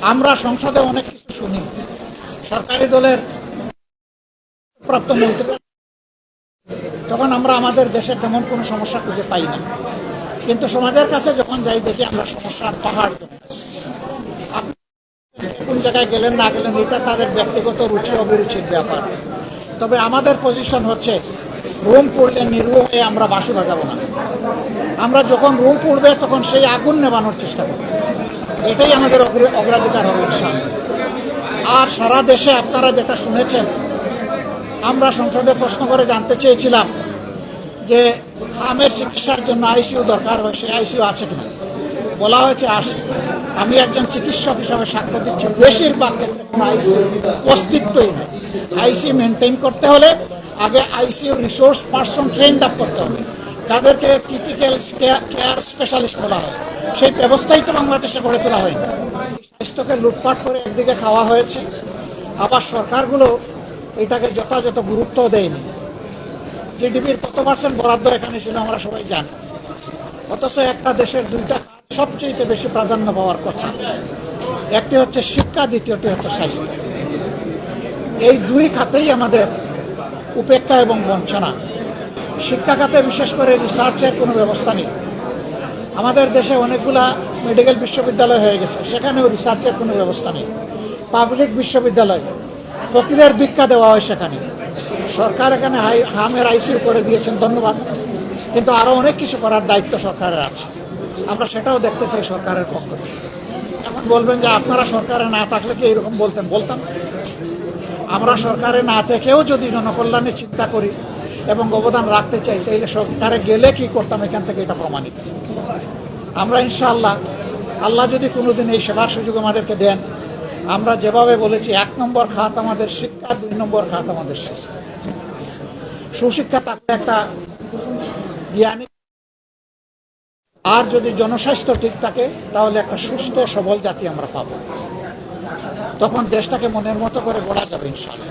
আমরা সংসদে অনেক কিছু শুনি, সরকারি দলের প্রাপ্ত মন্ত্রী, তখন আমরা আমাদের দেশে তেমন কোনো সমস্যা খুঁজে পাই না, কিন্তু সমাজের কাছে যখন যাই দেখি আমরা সমস্যার পাহাড় জমে আছে। আপনি কোন জায়গায় গেলেন না গেলেন এটা তাদের ব্যক্তিগত রুচি অভিরুচির ব্যাপার, তবে আমাদের পজিশন হচ্ছে রুম পড়লে নির্মূলে আমরা বাঁশি বাজাবো না। আমরা যখন রুম পড়বে তখন সেই আগুন নেবানোর চেষ্টা করব, এটাই আমাদের অগ্রাধিকার হবে ইনশাআল্লাহ। আর সারা দেশে আপনারা যেটা শুনেছেন, আমরা সংসদে প্রশ্ন করে জানতে চেয়েছিলাম যে হামের চিকিৎসার জন্য আইসিইউ দরকার হয়, সেই আইসিইউ আছে কিনা। বলা হয়েছে আসে। আমি একজন চিকিৎসক হিসাবে সাক্ষ্য দিচ্ছি, বেশিরভাগ ক্ষেত্রে কোনো আইসিইউ অস্তিত্বই নেই। আইসিইউ মেনটেন করতে হলে আগে ICU resource person trend up করতে হবে, যাদেরকে ক্রিটিক্যাল কেয়ার স্পেশালিস্ট বলা হয়। সেই ব্যবস্থাই তো বাংলাদেশে গড়ে তোলা হয়নি। স্বাস্থ্যকে লুটপাট করে একদিকে খাওয়া হয়েছে, আবার সরকারগুলো এটাকে যথাযথ গুরুত্ব দেয়নি। জিডিপির কত % বরাদ্দ এখানে ছিল আমরা সবাই জানি, অথচ একটা দেশের দুইটা সবচেয়ে বেশি প্রাধান্য পাওয়ার কথা, একটি হচ্ছে শিক্ষা, দ্বিতীয়টি হচ্ছে স্বাস্থ্য। এই দুই খাতেই আমাদের উপেক্ষা এবং বঞ্চনা। শিক্ষা খাতে বিশেষ করে রিসার্চের কোনো ব্যবস্থা নেই। আমাদের দেশে অনেকগুলা মেডিকেল বিশ্ববিদ্যালয় হয়ে গেছে, সেখানেও রিসার্চের কোনো ব্যবস্থা নেই। পাবলিক বিশ্ববিদ্যালয় ফকিরের ভিক্ষা দেওয়া হয় সেখানে। সরকার এখানে হামের আইসিইউ করে দিয়েছেন, ধন্যবাদ, কিন্তু আরও অনেক কিছু করার দায়িত্ব সরকারের আছে। আমরা সেটাও দেখতে চাই সরকারের পক্ষ থেকে। এখন বলবেন যে আপনারা সরকারে না থাকলে কি এরকম বলতাম। আমরা সরকারে না থেকেও যদি জনকল্যাণে চিন্তা করি এবং অবদান রাখতে চাই, তাইলে সরকারে গেলে কি করতাম এখান থেকে এটা প্রমাণিত। আমরা ইনশাআল্লাহ, আল্লাহ যদি কোনোদিন এই সেবার সুযোগ আমাদেরকে দেন, আমরা যেভাবে বলেছি 1 নম্বর খাত আমাদের শিক্ষা, 2 নম্বর খাত আমাদের স্বাস্থ্য। সুশিক্ষা থাকলে একটা জ্ঞানী, আর যদি জনস্বাস্থ্য ঠিক থাকে তাহলে একটা সুস্থ সবল জাতি আমরা পাবো। তখন দেশটাকে মনের মতো করে গড়া যাবে ইনশাআল্লাহ।